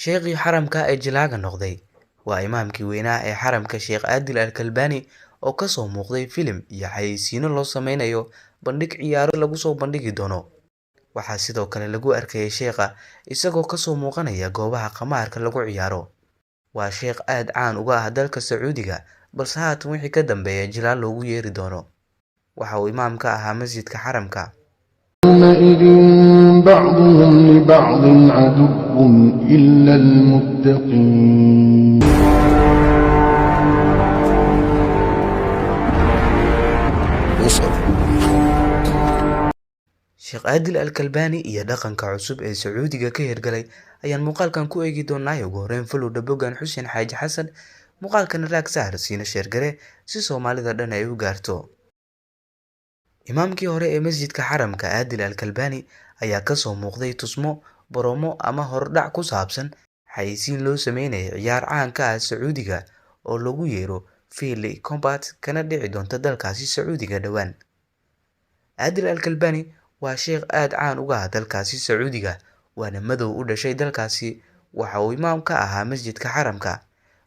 Sheekhii xaramka ee Jilaaga noqday waa imaamkii weynaa ee xaramka Sheekh Aadil Al-Kalbani oo ka soo muuqday filim iyo xayeysiino loo sameynayo bandhig ciyaaro lagu soo bandhigi doono. Waxaa sidoo kale lagu arkayay sheekha isagoo ka soo muuqanaya goobaha qamaarka lagu ciyaaro. Waa sheekh aad caan uga ah dalka Sacuudiga, balse haatan wixii ka dambeeya Jilaal loogu yeeri doono. Waxa uu imaam ka ahaa masjidka xaramka. يومئذ بعضهم لبعض عدو إلا المتقين. Sheekh Aadil Al-Kalbani iyo dhaqanka cusub ee Sacuudiga ka hirgalay ayaan muuqaalkan ku eegi doonaa. Ugu horreyn follow Bogan Xuseen Xaaji Xasan, muuqaalkan raag saar siina sheer gare si Soomaalida dhan ay u gaarto. Imaamkii hore ee masjidka xaramka Aadil Al-Kalbani ayaa ka soo muuqday tusmo, boromo ama hordhac ku saabsan xayeysiin loo sameynayay ciyaar caan ka ah Sacuudiga oo lagu yeero Fili Combat kana dhici doonta dalkaasi Sacuudiga dhawaan. Aadil Al-Kalbani waa sheekh aad caan uga ah dalkaasi Sacuudiga, waana madow u dhashay dalkaasi. Waxa uu imaam ka ahaa masjidka xaramka,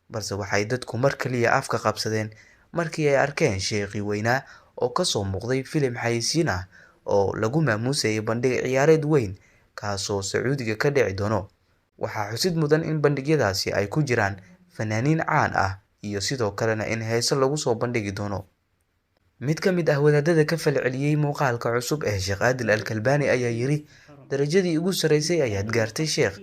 balse waxay dadku mar kaliya afka qabsadeen markii ay arkeen sheekhii weynaa oo ka soo muuqday filim xayeysiin ah oo lagu maamuusayay bandhig ciyaareed weyn kaasoo Sacuudiga ka dhici doono. Waxaa xusid mudan in bandhigyadaasi ay ku jiraan fanaaniin caan ah iyo sidoo kalena in heeso lagu soo bandhigi doono. Mid ka mid ah wadaadada ka falceliyay muuqaalka cusub ee Sheekh Aadil Al-Kalbani ayaa yiri, darajadii ugu sareysay ayaad gaartay sheekh,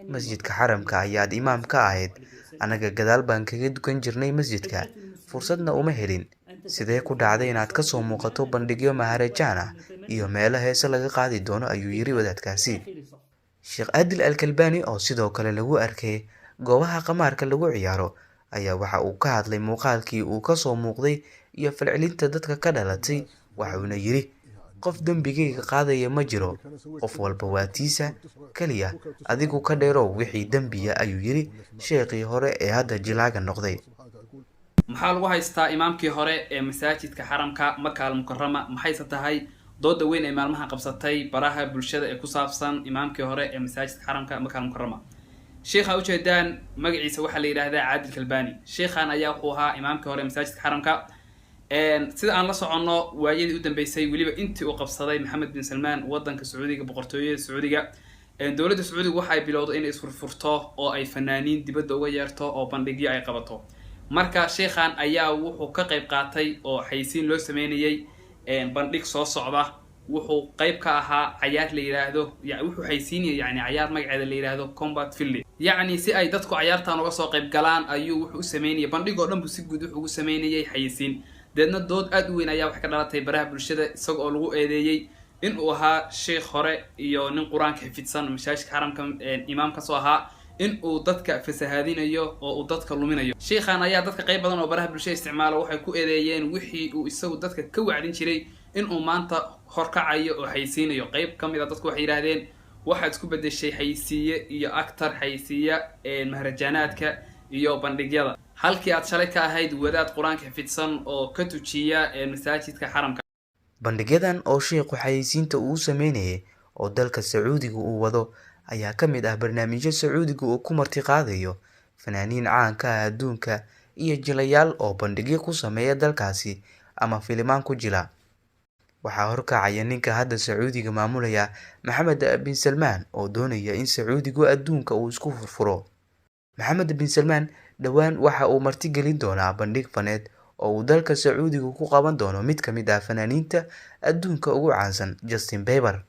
masjidka xaramka ayaad imaam ka ahayd, anaga gadaal baan kaga dukan jirnay masjidka, fursadna uma helin. Sidee ku dhacday inaad ka soo muuqato bandhigyo maharajaan ah iyo meelo heese laga qaadi doono, ayuu yiri wadaadkaasi. Sheekh Aadil Al-Kalbani oo sidoo kale lagu arkay goobaha qamaarka lagu ciyaaro ayaa waxa uu ka hadlay muuqaalkii uu ka soo muuqday iyo falcelinta dadka ka dhalatay. Waxauna yiri, qof dambigayga qaadaya ma jiro, qof walba waa tiisa kaliya, adigu ka dheerow wixii dambiya, ayuu yiri sheekhii hore ee hadda Jilaaga noqday. maxaa lagu haystaa imaamkii hore ee masaajidka xaramka Maka al-Mukarrama? maxayse tahay dooda weyn ee maalmaha qabsatay baraha bulshada ee ku saabsan imaamkii hore ee masaajidka xaramka Maka al-Mukarrama? sheekha ujeedaan magaciisa waxaa la yiraahdaa Aadil Kalbani. sheekhan ayaa wuxuu ahaa imaamkii hore ee masaajidka xaramka. sida aan la soconno waayadii u dambeysay weliba intii uu qabsaday Maxamed bin Salmaan wadanka Sacuudiga, boqortooyada Sacuudiga, dowladda Sacuudiga waxa ay bilowday inay isfurfurto oo ay fanaaniin dibadda uga yeerto oo bandhigyo ay qabato. marka sheekhan ayaa wuxuu ka qayb qaatay oo xayeysiin loo sameynayay bandhig soo socda. wuxuu qayb ka ahaa ciyaar la yiraahdo wuxuu xayeysiinayay ciyaar magaceeda la yiraahdo Combat Fili, si ay dadku ciyaartan uga soo qayb galaan ayuu wuxuu u sameynayay bandhig oo dhan buu si guud wuxuu ugu sameynayay xayeysiin. deedna dood aad u weyn ayaa wax ka dhalatay baraha bulshada isagoo lagu eedeeyay in uu ahaa sheekh hore iyo nin quraanka xifidsan masaajidka xaramka imaam ka soo ahaa, in uu dadka fasahaadinayo oo uu dadka luminayo. sheekhan ayaa dadka qayb badan oo baraha bulshada isticmaala waxay ku eedeeyeen wixii uu isagu dadka ka wacdin jiray in uu maanta horkacayo oo xayeysiinayo. qayb ka mid ah dadku waxay yiraahdeen waxaad isku bedeshay xayeysiiye iyo actor xayeysiiya maharajaanaadka iyo bandhigyada, halkii aad shalay ka ahayd wadaad quraanka xifidsan oo ka tujiya masaajidka xaramka. Bandhigyadan oo sheekhu xayeysiinta uu sameynayay oo dalka Sacuudiga uu wado ayaa ka mid ah barnaamijyo Sacuudiga uu ku marti qaadayo fanaaniin caan ka ah adduunka iyo jilayaal oo bandhigyo ku sameeya dalkaasi ama filimaan ku jila. waxaa horkacaya ninka hadda Sacuudiga maamulaya Maxamed bin Salmaan oo doonaya in Sacuudigu adduunka uu isku furfuro. Maxamed bin Salmaan dhawaan waxa uu marti gelin doonaa bandhig faneed oo uu dalka Sacuudiga ku qaban doono mid ka mid ah fanaaniinta adduunka ugu caansan, Justin Bieber.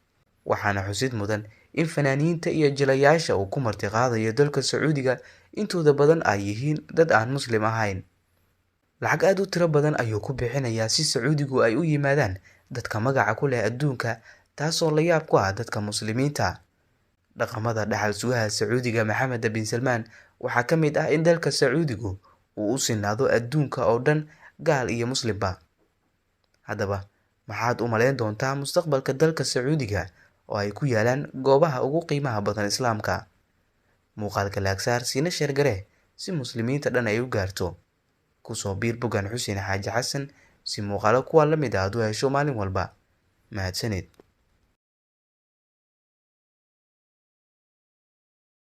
waxaana xusid mudan in fanaaniinta iyo jilayaasha uu ku marti qaadayo dalka Sacuudiga intooda badan ay yihiin dad aan muslim ahayn. lacag aad u tiro badan ayuu ku bixinayaa si Sacuudigu ay u yimaadaan dadka magaca ku leh adduunka, taasoo la yaab ku ah dadka muslimiinta. dhaqamada dhaxal sugaha Sacuudiga Maxamed bin Salmaan waxaa ka mid ah in dalka Sacuudigu uu u sinaado adduunka oo dhan, gaal iyo muslimba. haddaba maxaad u malayn doontaa mustaqbalka dalka Sacuudiga oo ay ku yaalaan goobaha ugu qiimaha badan Islaamka? muuqaalka laagsaar siina sheer gare si muslimiinta dhan ay u gaarto. kusoo biir Bogan Xuseen Xaaji Xasan si muuqaalo kuwa la mid ah aad u hesho maalin walba. mahadsanid.